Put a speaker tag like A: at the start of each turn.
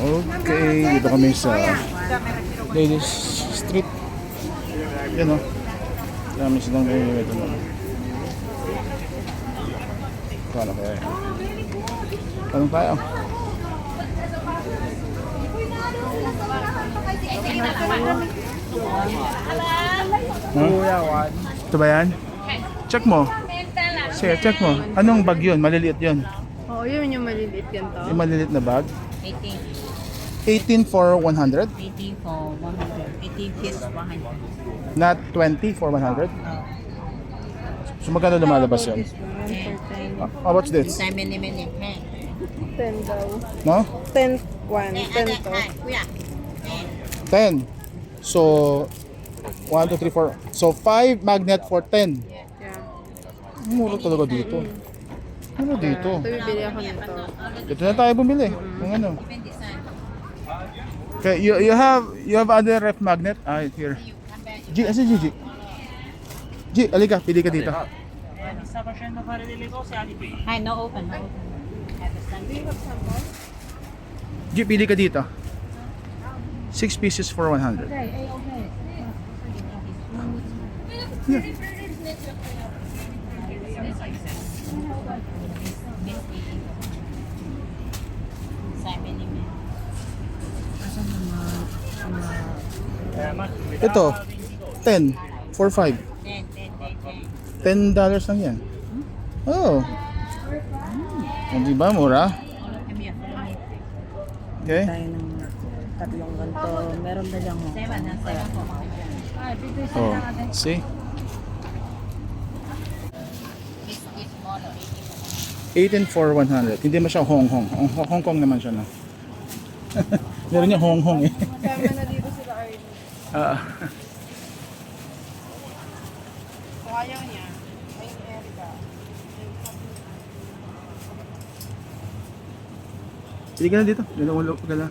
A: Okay, dito kami sa Ladies Street. Yan o. Dami silang ganyan ito na. Paano kaya? Tanong tayo. Huh? Ito ba yan? Check mo. Sige, check mo. Anong bag yun? Maliliit yun.
B: Oo, yun yung maliliit yan to.
A: Yung maliliit na bag?
C: 18.
A: 18 for 100?
C: 18 for 100. 18 piece 100.
A: Not 20 for 100? So magkano lumalabas yun?
C: 10.
A: How much this?
C: Inside many
B: 10 daw.
A: No?
B: 10, 1, 10 to.
A: 10. So 1, 2, 3, 4. So 5 magnet for 10.
B: Yeah.
A: Mura talaga dito. Ano dito?
B: Ito bibili ako nito.
A: Dito na tayo bumili. Kung ano. Okay, you have other ref magnet? Ah, here. G, asa G? G, alika, pili ka dito.
C: Hi, no open.
A: G, pili ka dito. 6 pieces for 100. Yeah. Ito, 10 for 5. $10 lang yan. Oh. Di ba, mura? Okay.
C: Tayo ng tatlong ganito. Meron na lang mo. 7
A: Oh, see? 18 for 100. Hindi mo siya Hong Kong. Hong Kong naman siya, no? Meron niya Hong Kong eh.
B: Kasama na dito sila Arnie. Kung ayaw niya, ay Erika.
A: Pili ka na dito. Dalawang ka na.